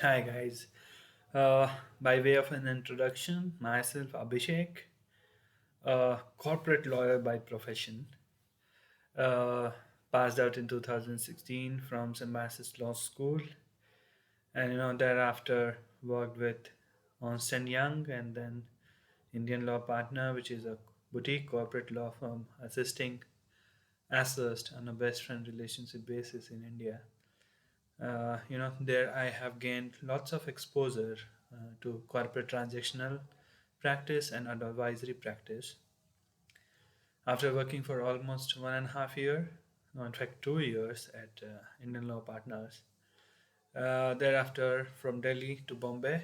Hi guys. By way of an introduction, myself Abhishek, a corporate lawyer by profession, uh, passed out in 2016 from Symbiosis Law School, and thereafter worked with Ernst and Young and then Indian Law Partner, which is a boutique corporate law firm assisting assessed on a best friend relationship basis in India. There I have gained lots of exposure to corporate transactional practice and advisory practice. After working for almost 1.5 year, no, in fact 2 years at Indian Law Partners, thereafter from Delhi to Bombay,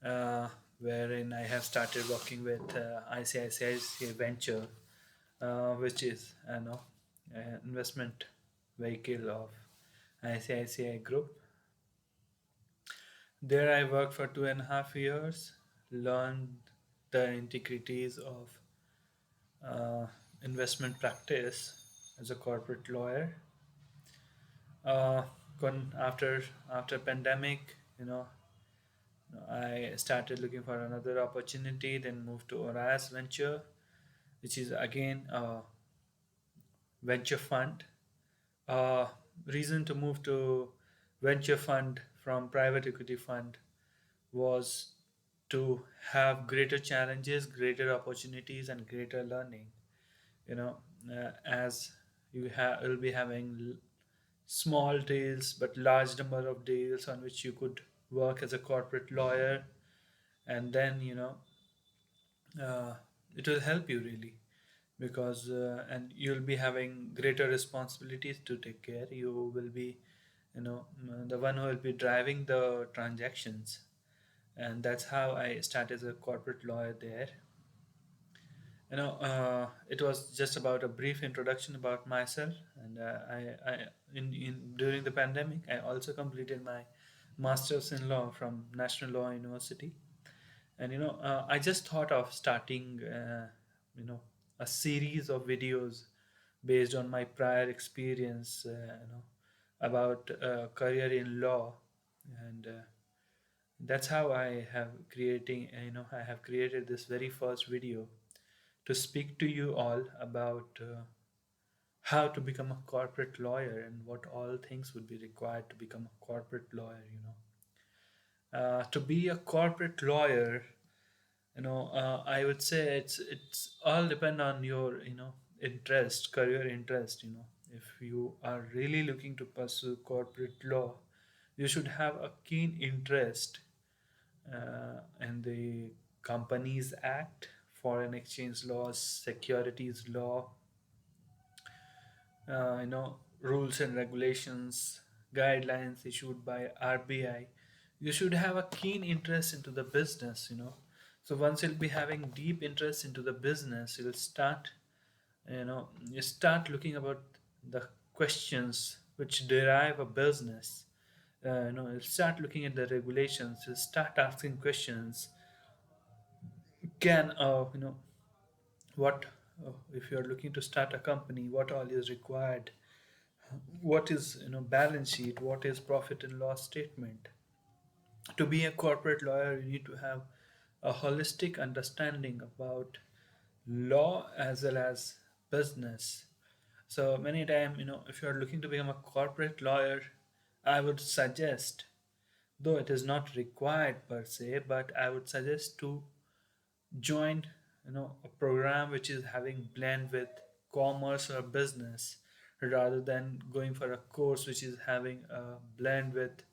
uh, wherein I have started working with ICICI Venture, which is an investment vehicle of ICICI Group. There I worked for 2.5 years, learned the intricacies of uh, investment practice as a corporate lawyer. Uh, after pandemic, I started looking for another opportunity. Then moved to Orias Venture, which is again a venture fund. Uh, Reason to move to venture fund from private equity fund was to have greater challenges, greater opportunities, and greater learning. You know, as will be having small deals but large number of deals on which you could work as a corporate lawyer, and then uh, it will help you really because and you'll be having greater responsibilities to take care. You will be the one who will be driving the transactions, and that's how I started as a corporate lawyer there. It was just about a brief introduction about myself, and in during the pandemic, I also completed my master's in law from National Law University, and I just thought of starting, you know, a series of videos based on my prior experience, about career in law, and that's how I have created this very first video to speak to you all about how to become a corporate lawyer and what all things would be required to become a corporate lawyer. To be a corporate lawyer, I would say it's all depend on your interest, career interest. If you are really looking to pursue corporate law, you should have a keen interest in the Companies Act, foreign exchange laws, securities law, rules and regulations, guidelines issued by RBI. You should have a keen interest into the business. So once you'll be having deep interest into the business, you start looking about the questions which derive a business. You start looking at the regulations. You start asking questions. Can what if you are looking to start a company? What all is required? What is balance sheet? What is profit and loss statement? To be a corporate lawyer, you need to have a holistic understanding about law as well as business. So many times, if you are looking to become a corporate lawyer, I would suggest, though it is not required per se, but I would suggest to join a program which is having blend with commerce or business, rather than going for a course which is having a blend with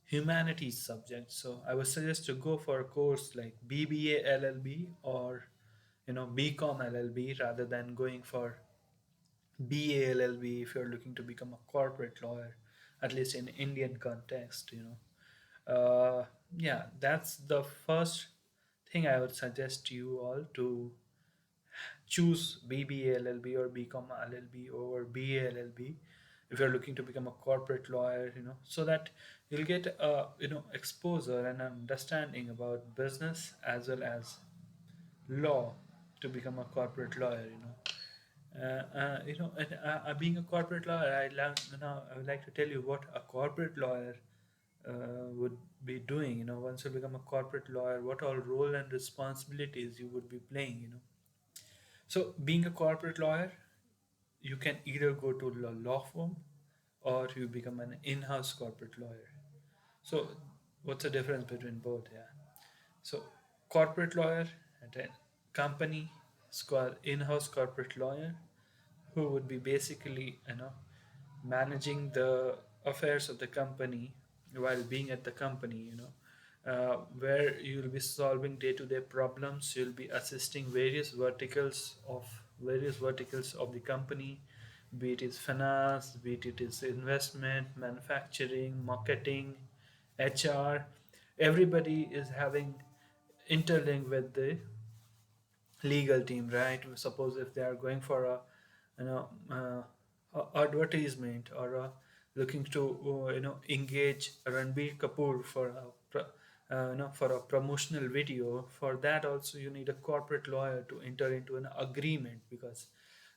humanities subjects. So I would suggest to go for a course like BBA LLB, or BCom LLB, rather than going for BA LLB if you're looking to become a corporate lawyer, at least in Indian context. Yeah, that's the first thing I would suggest you all to choose BBA LLB or BCom LLB over BA LLB if you're looking to become a corporate lawyer, so that you'll get a exposure and understanding about business as well as law to become a corporate lawyer. And being a corporate lawyer, I would like to tell you what a corporate lawyer would be doing. Once you become a corporate lawyer, what all role and responsibilities you would be playing. So, being a corporate lawyer, you can either go to a law firm or you become an in-house corporate lawyer. So, what's the difference between both? Yeah. So, corporate lawyer at a company is called in-house corporate lawyer, who would be basically, managing the affairs of the company while being at the company, where you'll be solving day-to-day problems. You'll be assisting various verticals of the company, be it is finance, be it is investment, manufacturing, marketing, HR. Everybody is having interlink with the legal team, right? Suppose if they are going for a, you know, advertisement, or looking to, engage Ranbir Kapoor for a, for a promotional video. For that also, you need a corporate lawyer to enter into an agreement, because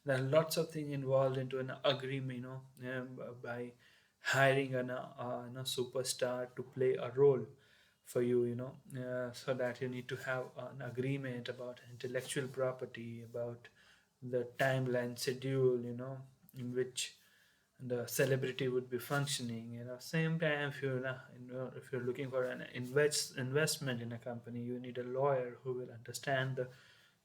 there are lots of things involved into an agreement. By hiring superstar to play a role for you, so that you need to have an agreement about intellectual property, about the timeline schedule, in which the celebrity would be functioning. Same time, if you're looking for an investment in a company, you need a lawyer who will understand the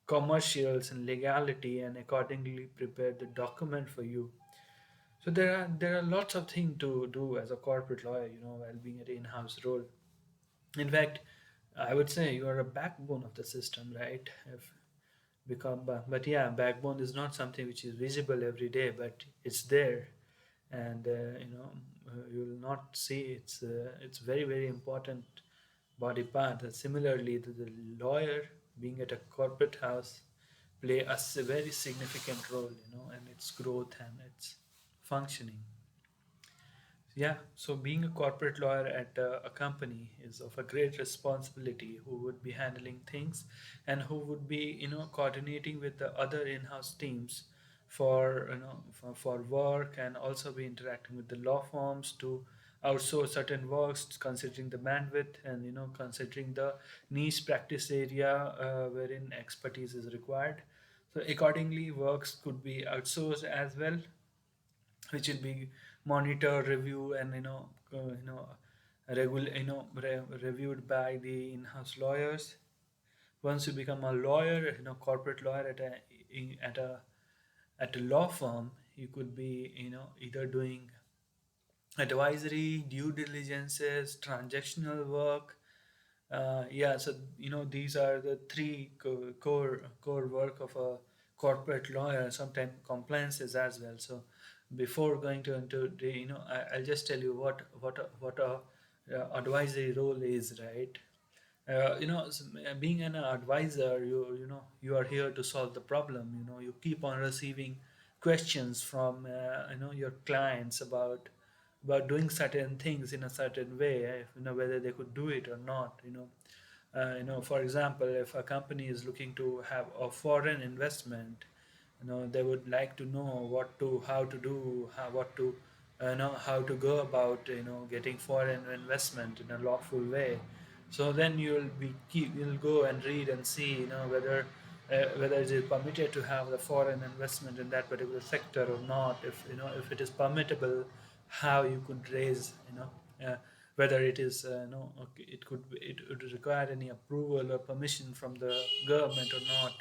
commercials and legality and accordingly prepare the document for you. So there are lots of things to do as a corporate lawyer, while being an in-house role. In fact, I would say you are a backbone of the system, right? If but yeah, backbone is not something which is visible every day, but it's there, and you will not see it's very very important body part. Similarly, the lawyer being at a corporate house play a very significant role, in its growth and its functioning. Yeah, so being a corporate lawyer at a company is of a great responsibility, who would be handling things and who would be, coordinating with the other in-house teams for, for work, and also be interacting with the law firms to outsource certain works, considering the bandwidth and, considering the niche practice area wherein expertise is required. So accordingly, works could be outsourced as well, which will be monitored, reviewed, and reviewed by the in-house lawyers. Once you become a lawyer, corporate lawyer at a at a law firm, you could be, either doing advisory, due diligences, transactional work. Yeah, so these are the three core work of a corporate lawyer. Sometimes compliances as well. So before going to into the, I'll just tell you what a advisory role is, right? Being an advisor, you are here to solve the problem. You keep on receiving questions from your clients about doing certain things in a certain way, whether they could do it or not. For example, if a company is looking to have a foreign investment, they would like to know how to do, what to how to go about, getting foreign investment in a lawful way. So then you'll go and read and see, whether it is permitted to have the foreign investment in that particular sector or not. If it is permittable, how you could raise, whether it is, okay, it would require any approval or permission from the government or not.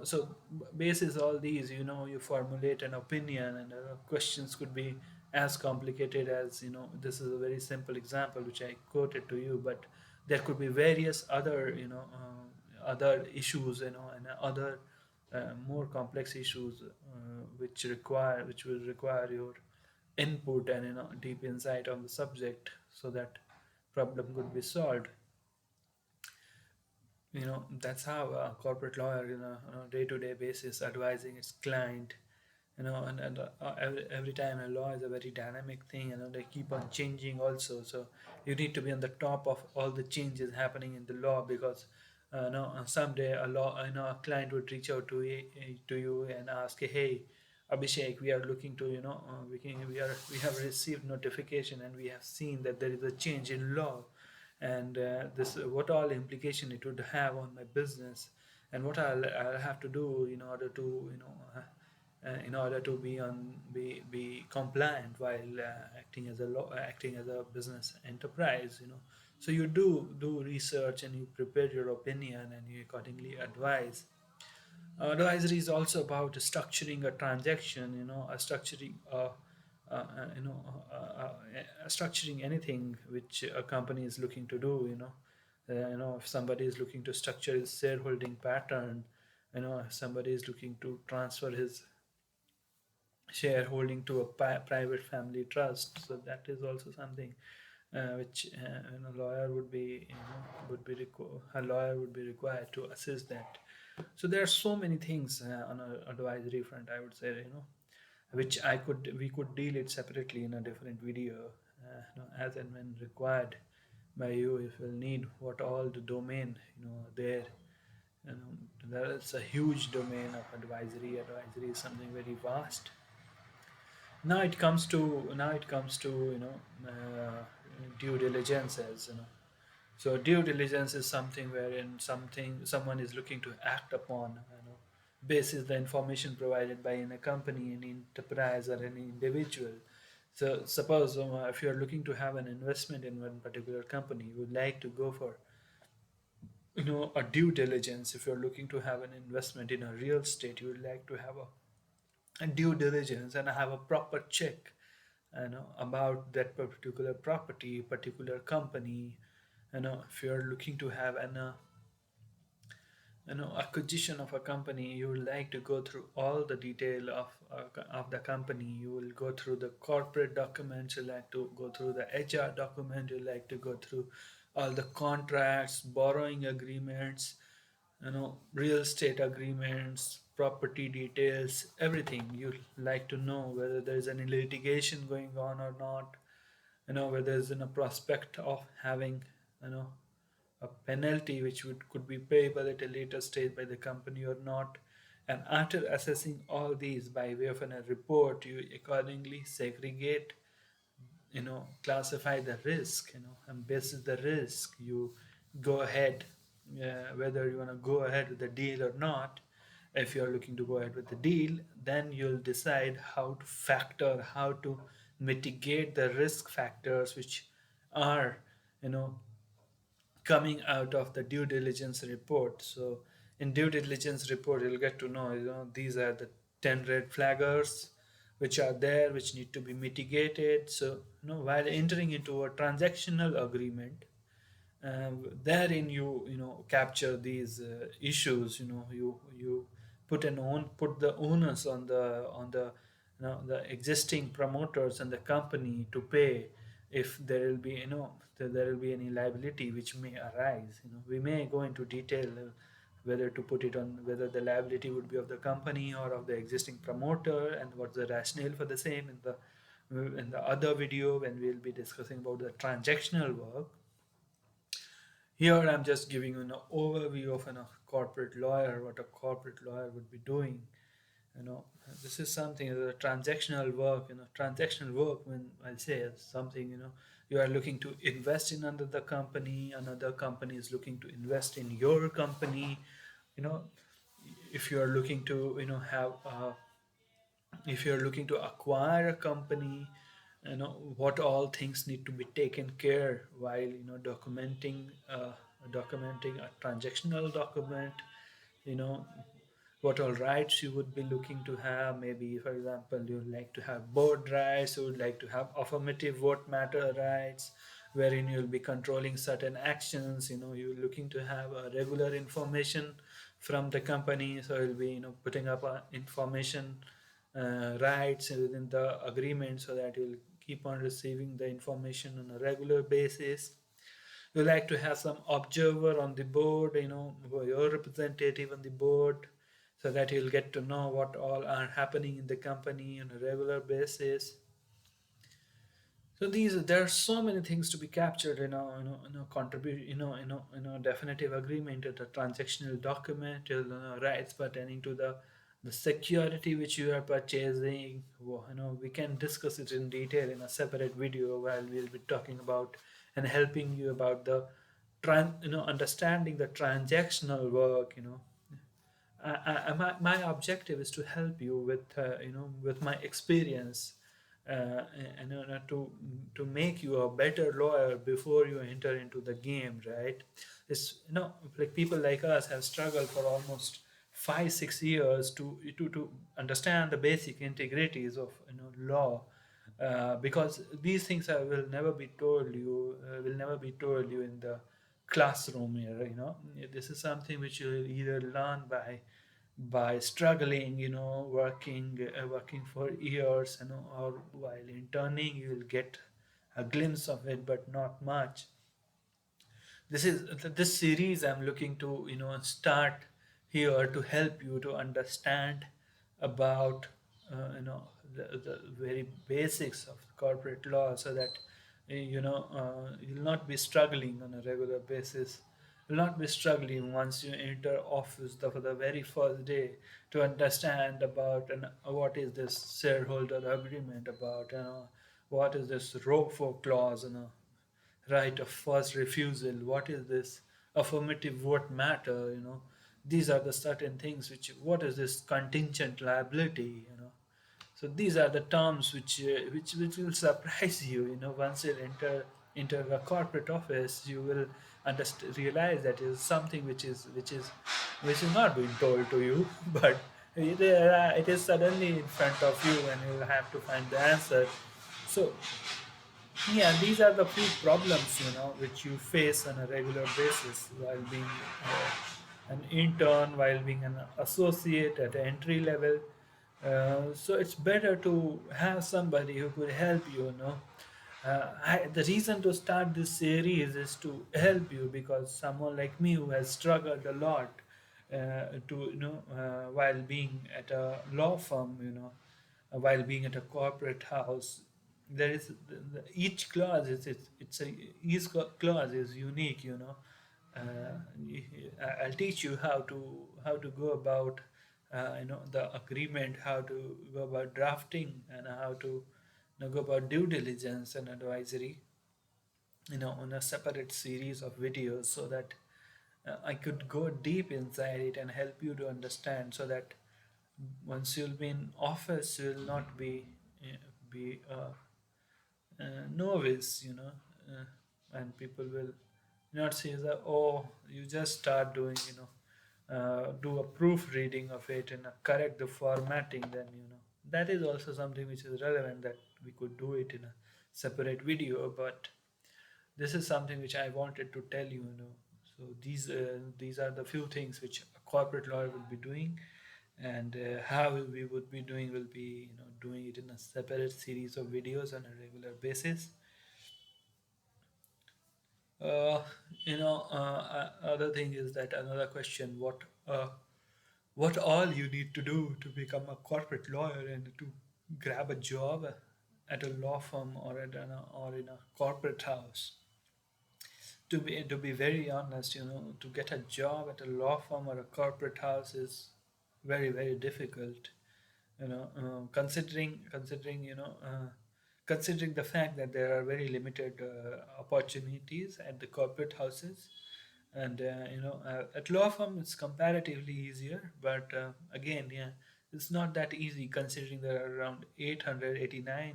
So basis all these, you formulate an opinion, and questions could be as complicated as, this is a very simple example which I quoted to you, but there could be various other, other issues, and other more complex issues, which will require your input and, deep insight on the subject, so that problem could be solved. That's how a corporate lawyer, on a day-to-day basis, advising its client. And every time, a law is a very dynamic thing, they keep on changing also. So you need to be on the top of all the changes happening in the law, because someday a client would reach out to you and ask, hey, Abhishek, we are looking to, we have received notification and we have seen that there is a change in law, and this what all implication it would have on my business, and what I'll have to do in order to, in order to be compliant while acting as a business enterprise. So you do research and you prepare your opinion and you accordingly advise. Advisory is also about structuring a transaction, you know, structuring anything which a company is looking to do. If somebody is looking to structure his shareholding pattern, if somebody is looking to transfer his shareholding to a private family trust. So that is also something which a lawyer would be, a lawyer would be required to assist that. So there are so many things on an advisory front. I would say, which we could deal it separately in a different video, as and when required by you. If you'll need what all the domain, there. You know, that's a huge domain of advisory. Advisory is something very vast. Now it comes to due diligence, as so due diligence is something wherein someone is looking to act upon, basis the information provided by a company, an enterprise, or an individual. So suppose if you are looking to have an investment in one particular company, you would like to go for a due diligence. If you're looking to have an investment in a real estate, you would like to have a due diligence and have a proper check, about that particular property, particular company. If you're looking to have an acquisition of a company, you would like to go through all the detail of the company. You will go through the corporate documents, you like to go through the HR document, you like to go through all the contracts, borrowing agreements, real estate agreements, property details, everything. You like to know whether there is any litigation going on or not, whether there's a prospect of having, you know a penalty which could be payable at a later stage by the company or not. And after assessing all these by way of a report, you accordingly segregate, classify the risk, and basis the risk, you go ahead, whether you want to go ahead with the deal or not. If you're looking to go ahead with the deal, then you'll decide how to mitigate the risk factors which are, you know coming out of the due diligence report. So in due diligence report, you'll get to know, these are the 10 red flaggers which are there, which need to be mitigated. So, while entering into a transactional agreement, therein you capture these issues. You put the onus on the existing promoters and the company to pay if there will be any liability which may arise. We may go into detail, whether to put it on, whether the liability would be of the company or of the existing promoter, and what's the rationale for the same in the other video when we'll be discussing about the transactional work. Here I'm just giving you an overview of a corporate lawyer, what a corporate lawyer would be doing. You know, this is something, the transactional work. Transactional work, when I say, is something, you are looking to invest in another company, another company is looking to invest in your company. You know, if you are looking to, have if you're looking to acquire a company, what all things need to be taken care while documenting a transactional document. you know what all rights you would be looking to have. Maybe, for example, you would like to have board rights, you would like to have affirmative vote matter rights, wherein you'll be controlling certain actions. You're looking to have a regular information from the company, so you'll be putting up information rights within the agreement, so that you'll keep on receiving the information on a regular basis. You like to have some observer on the board, your representative on the board, so that you'll get to know what all are happening in the company on a regular basis. So there are so many things to be captured contribute definitive agreement, a transactional document, rights pertaining to the the security which you are purchasing. We can discuss it in detail in a separate video while we'll be talking about and helping you about the understanding the transactional work. My objective is to help you with with my experience, and to make you a better lawyer before you enter into the game, right? It's like people like us have struggled for almost 5 6 years to understand the basic integrities of law, because these things will never be told you, in the classroom here. This is something which you will either learn by struggling, working for years, or while interning you will get a glimpse of it, but not much. This series I'm looking to start here to help you to understand about the very basics of corporate law, so that you'll not be struggling on a regular basis. You'll not be struggling once you enter office for the very first day to understand about what is this shareholder agreement about, what is this ROFO clause, right of first refusal, what is this affirmative vote matter, these are the certain things which, what is this contingent liability, so these are the terms which will surprise you, once you enter a corporate office. You will realize that is something which is not being told to you but it is suddenly in front of you and you will have to find the answer. So yeah, these are the few problems which you face on a regular basis while being an intern, while being an associate at entry level. So it's better to have somebody who could help you. The reason to start this series is to help you, because someone like me who has struggled a lot while being at a law firm, while being at a corporate house, there is each clause is each clause is unique. I'll teach you how to go about the agreement, how to go about drafting, and how to go about due diligence and advisory, on a separate series of videos, so that I could go deep inside it and help you to understand, so that once you'll be in office, you'll not be novice, and people will not say that, oh, you just start doing, do a proofreading of it and correct the formatting, then, that is also something which is relevant, that we could do it in a separate video, but this is something which I wanted to tell you, So these are the few things which a corporate lawyer will be doing, and how we would be doing will be doing it in a separate series of videos on a regular basis. Uh, Other thing is that another question: what all you need to do to become a corporate lawyer and to grab a job at a law firm or or in a corporate house? To be very honest, to get a job at a law firm or a corporate house is very very difficult. Considering the fact that there are very limited opportunities at the corporate houses, and at law firm it's comparatively easier, but again, yeah, it's not that easy, considering there are around 889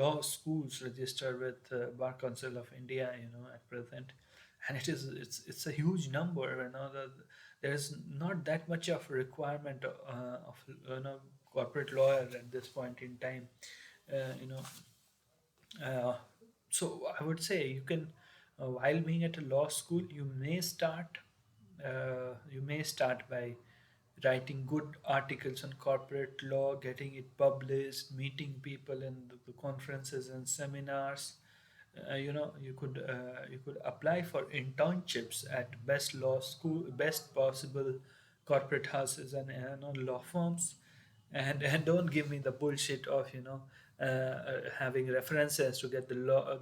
law schools registered with Bar Council of India, at present, and it's a huge number. There's not that much of a requirement of corporate lawyer at this point in time. You know, so I would say you can, while being at a law school, you may start by writing good articles on corporate law, getting it published, meeting people in the conferences and seminars. You could apply for internships at best possible corporate houses and law firms, and don't give me the bullshit of having references to get the law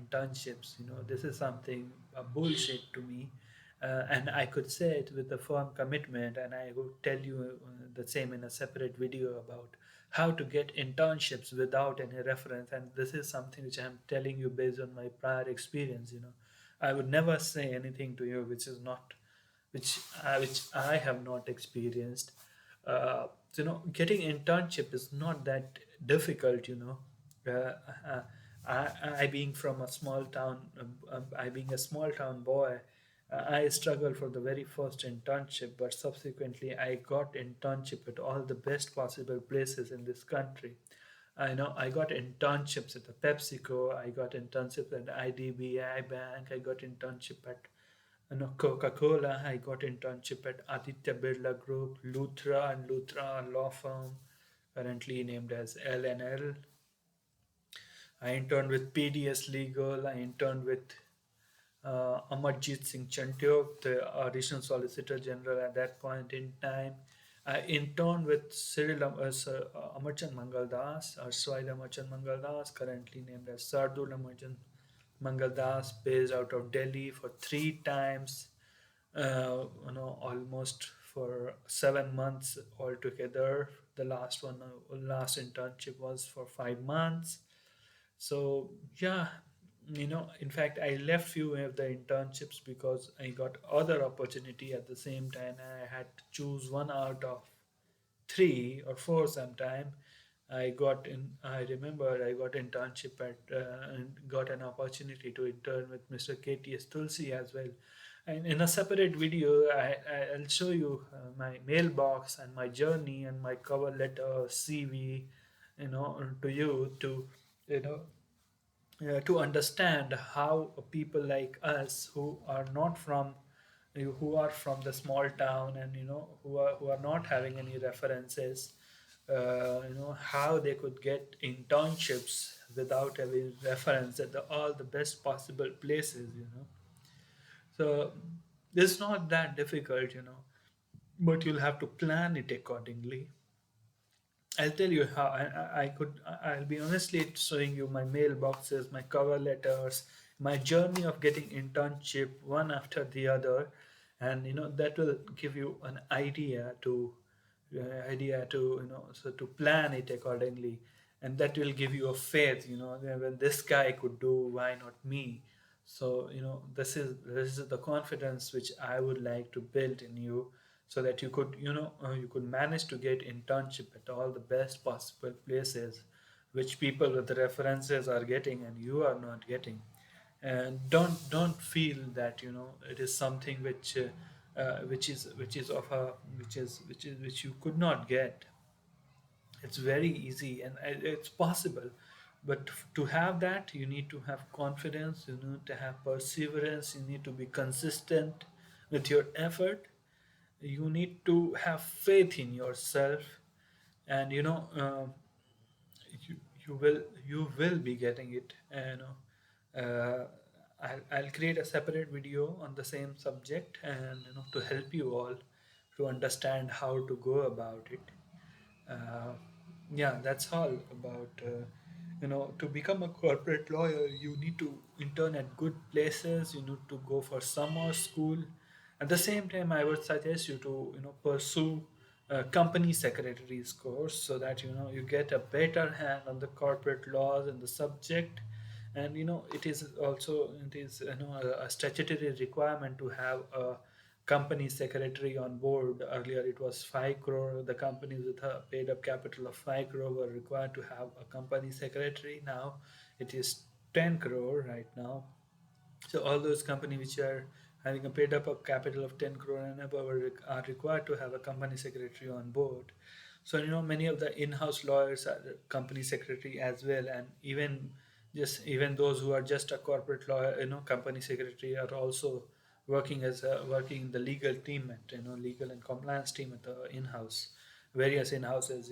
internships. This is something bullshit to me. And I could say it with a firm commitment, and I would tell you the same in a separate video about how to get internships without any reference. And this is something which I'm telling you based on my prior experience. I would never say anything to you which is not, which I have not experienced. Getting internship is not that difficult. Uh, uh, I being from a small town, I being a small town boy, I struggled for the very first internship, but subsequently I got internship at all the best possible places in this country. I know I got internships at the PepsiCo, I got internships at IDBI Bank, I got internship at Coca-Cola, I got internship at Aditya Birla Group, Luthra and Luthra Law Firm, currently named as LNL. I interned with PDS Legal. I interned with Amarjit Singh Chantiok, the additional Solicitor General at that point in time. I interned with Amarchand Mangaldas, or Swaida Amarchand Mangaldas, currently named as Sardul Amarchand Mangaldas, based out of Delhi for 3 times, almost for 7 months altogether. The last internship was for 5 months. So yeah, in fact, I left few of the internships because I got other opportunity at the same time. I had to choose one out of 3 or 4 sometime. I remember I got internship and got an opportunity to intern with Mr. KTS Tulsi as well. And in a separate video, I'll show you my mailbox and my journey and my cover letter, CV, to you you know, to understand how people like us who are from the small town, and who are not having any references, how they could get internships without having reference at all the best possible places. So it's not that difficult, but you'll have to plan it accordingly. I'll tell you how I could. I'll be honestly showing you my mailboxes, my cover letters, my journey of getting internship one after the other, and that will give you an idea to plan it accordingly, and that will give you a faith. That when this guy could do, why not me? So this is the confidence which I would like to build in you, so that you could manage to get internship at all the best possible places which people with the references are getting and you are not getting. And don't feel that it is something which you could not get. It's very easy, and it's possible. But to have that, you need to have confidence, you need to have perseverance, you need to be consistent with your effort, you need to have faith in yourself. And you, you will be getting it. I'll create a separate video on the same subject, and to help you all to understand how to go about it. uh, yeah, that's all about to become a corporate lawyer. You need to intern at good places, you need to go for summer school. At the same time, I would suggest you to pursue a company secretary's course, so that you get a better hand on the corporate laws and the subject. And it is a statutory requirement to have a company secretary on board. Earlier it was 5 crore. The companies with a paid up capital of 5 crore were required to have a company secretary. Now it is 10 crore right now. So all those companies which are having a paid up of capital of 10 crore and above are required to have a company secretary on board. So many of the in-house lawyers are company secretary as well, and even those who are just a corporate lawyer, company secretary, are also working in the legal team at legal and compliance team at the in-house, various in-houses.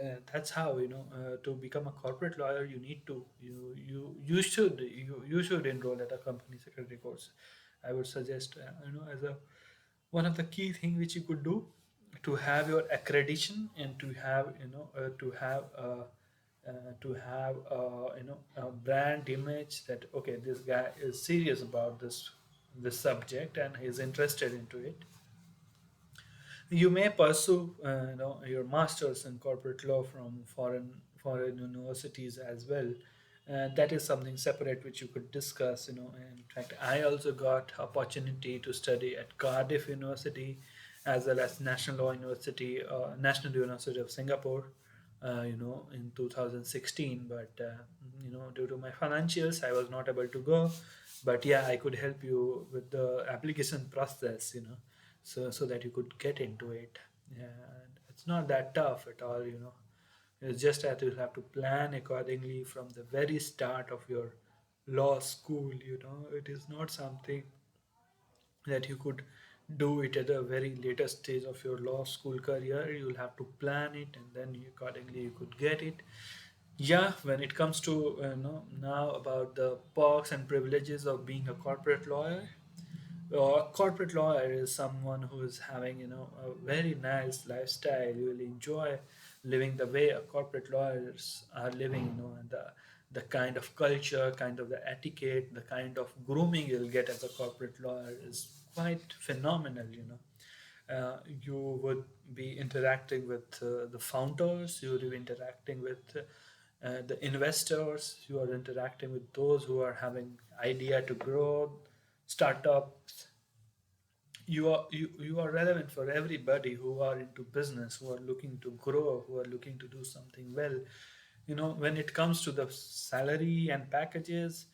And that's how to become a corporate lawyer. You need to you should enroll at a company secretary course. I would suggest, as a one of the key thing which you could do to have your accreditation, and to have a brand image that, okay, this guy is serious about this this subject and is interested into it, you may pursue your masters in corporate law from foreign universities as well. That is something separate which you could discuss. In fact, I also got opportunity to study at Cardiff University as well as National University of Singapore, in 2016. But due to my financials, I was not able to go. But yeah, I could help you with the application process, so that you could get into it. And it's not that tough at all. It's just that you have to plan accordingly from the very start of your law school. It is not something that you could do it at a very later stage of your law school career. You'll have to plan it, and then accordingly you could get it. Yeah, when it comes to now about the perks and privileges of being a corporate lawyer, a corporate lawyer is someone who is having, a very nice lifestyle. You will enjoy living the way a corporate lawyers are living, and the kind of culture, kind of the etiquette, the kind of grooming you'll get as a corporate lawyer is quite phenomenal. You would be interacting with the founders, you would be interacting with the investors, you are interacting with those who are having idea to grow startups. You are relevant for everybody who are into business, who are looking to grow, who are looking to do something well. When it comes to the salary and packages,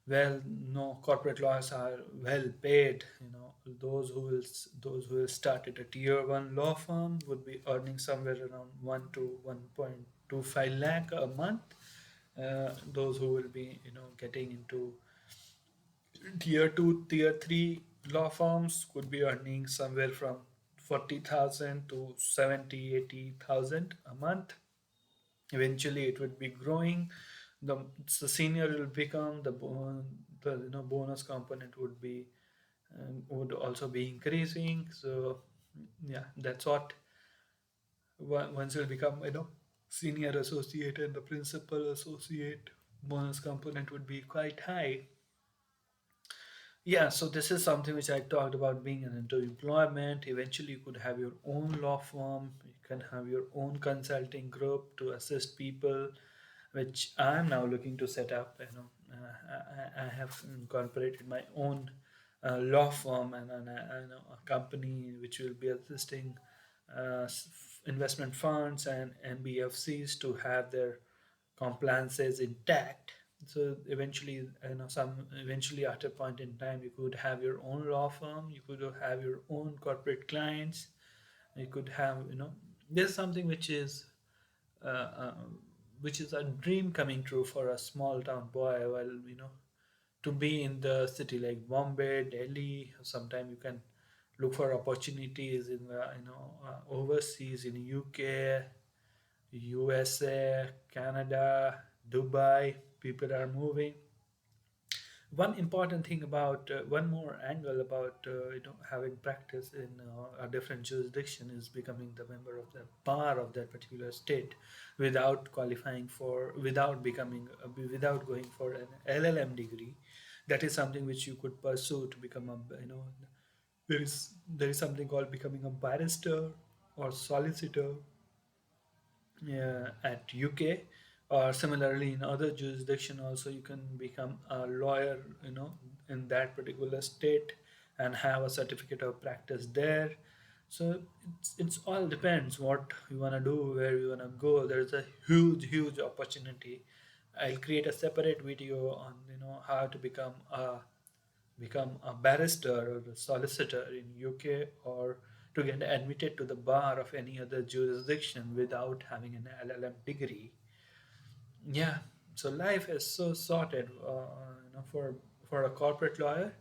well, no, corporate lawyers are well paid. Those who will start at a tier 1 law firm would be earning somewhere around 1 to 1.25 lakh a month. Those who will be getting into tier 2, tier 3 law firms could be earning somewhere from 40,000 to 70, 80,000 a month. Eventually it would be growing. The senior will become the bonus component would also be increasing. So yeah, that's what once you'll become senior associate and the principal associate, bonus component would be quite high. Yeah, so this is something which I talked about being an into employment. Eventually, you could have your own law firm. You can have your own consulting group to assist people, which I'm now looking to set up. I have incorporated my own law firm and a company which will be assisting investment funds and NBFCs to have their compliances intact. So eventually, eventually after a point in time, you could have your own law firm, you could have your own corporate clients, you could have, there's something uh, uh, which is a dream coming true for a small town boy. Well, to be in the city like Bombay, Delhi. Sometime you can look for opportunities in the overseas in UK, USA, Canada, Dubai. People are moving. One important thing about one more angle about having practice in a different jurisdiction is becoming the member of the bar of that particular state without qualifying for without going for an LLM degree. That is something which you could pursue to become a there is something called becoming a barrister or solicitor at UK, or similarly in other jurisdiction also you can become a lawyer, in that particular state and have a certificate of practice there. So it's all depends what you want to do, where you want to go. There's a huge opportunity. I'll create a separate video on how to become a barrister or a solicitor in UK, or to get admitted to the bar of any other jurisdiction without having an LLM degree. Yeah, so life is so sorted, for a corporate lawyer.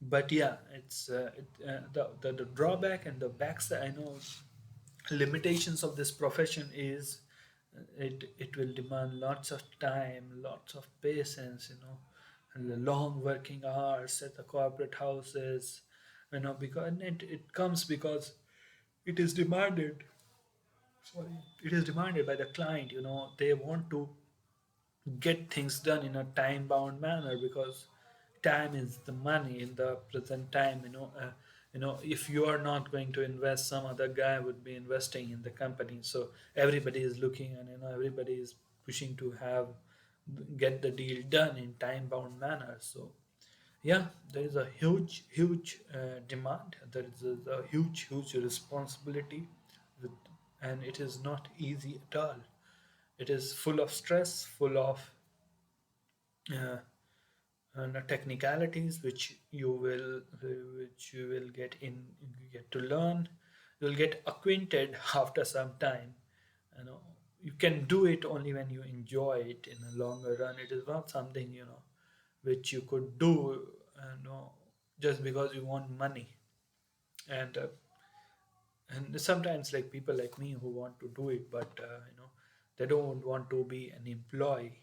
But yeah, the drawback and the backside. I know limitations of this profession is it will demand lots of time, lots of patience, and the long working hours at the corporate houses, because and it comes because it is demanded. Sorry, it is demanded by the client. They want to get things done in a time bound manner, because time is the money in the present time. If you are not going to invest, some other guy would be investing in the company. So everybody is looking, and everybody is pushing to have get the deal done in time bound manner. So yeah, there is a huge demand. There is a huge responsibility with, and it is not easy at all. It is full of stress, full of uh, technicalities which you will get to learn. You'll get acquainted after some time. you know you can do it only when you enjoy it in a longer run. It is not something which you could do just because you want money. And uh, and sometimes, like, people like me who want to do it, but they don't want to be an employee.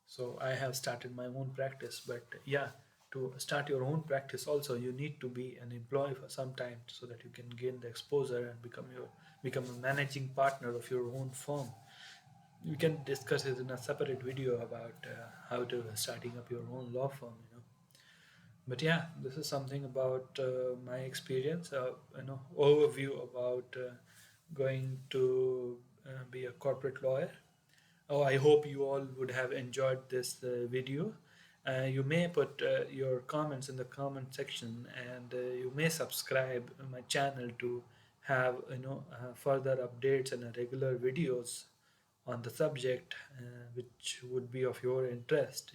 So I have started my own practice. But yeah, to start your own practice also, you need to be an employee for some time so that you can gain the exposure and become a managing partner of your own firm. We can discuss it in a separate video about how to starting up your own law firm. But yeah, this is something about my experience, overview about going to be a corporate lawyer. Oh, I hope you all would have enjoyed this video. You may put your comments in the comment section, and you may subscribe my channel to have further updates and regular videos on the subject, which would be of your interest.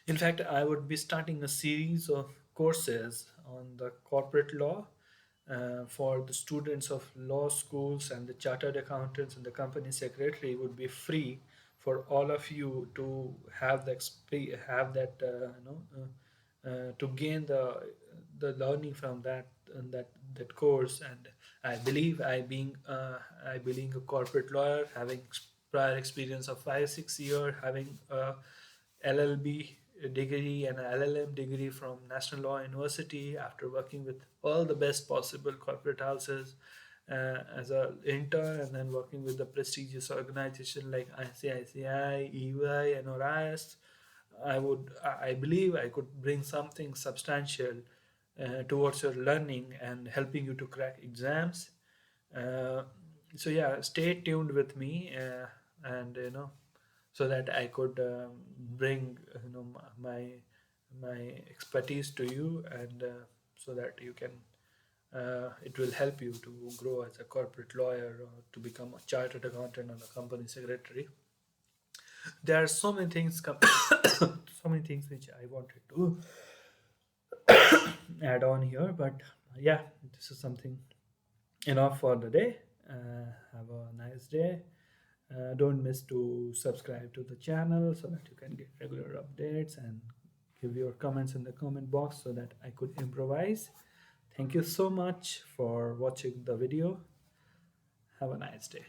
In fact, I would be starting a series of courses on the corporate law for the students of law schools, and the chartered accountants and the company secretary would be free for all of you to have have that to gain the learning from that course. And I being a corporate lawyer, having prior experience of 5 6 years, having a LLB degree and a LLM degree from National Law University, after working with all the best possible corporate houses as an intern, and then working with the prestigious organization like ICICI, EY, and ORIS. I believe I could bring something substantial towards your learning and helping you to crack exams. Uh, so yeah, stay tuned with me, and so that I could bring my expertise to you, and so that you can it will help you to grow as a corporate lawyer, or to become a chartered accountant or a company secretary. There are so many things so many things which I wanted to add on here, but yeah, this is something enough for the day. Have a nice day. Don't miss to subscribe to the channel so that you can get regular updates, and give your comments in the comment box so that I could improvise. Thank you so much for watching the video. Have a nice day.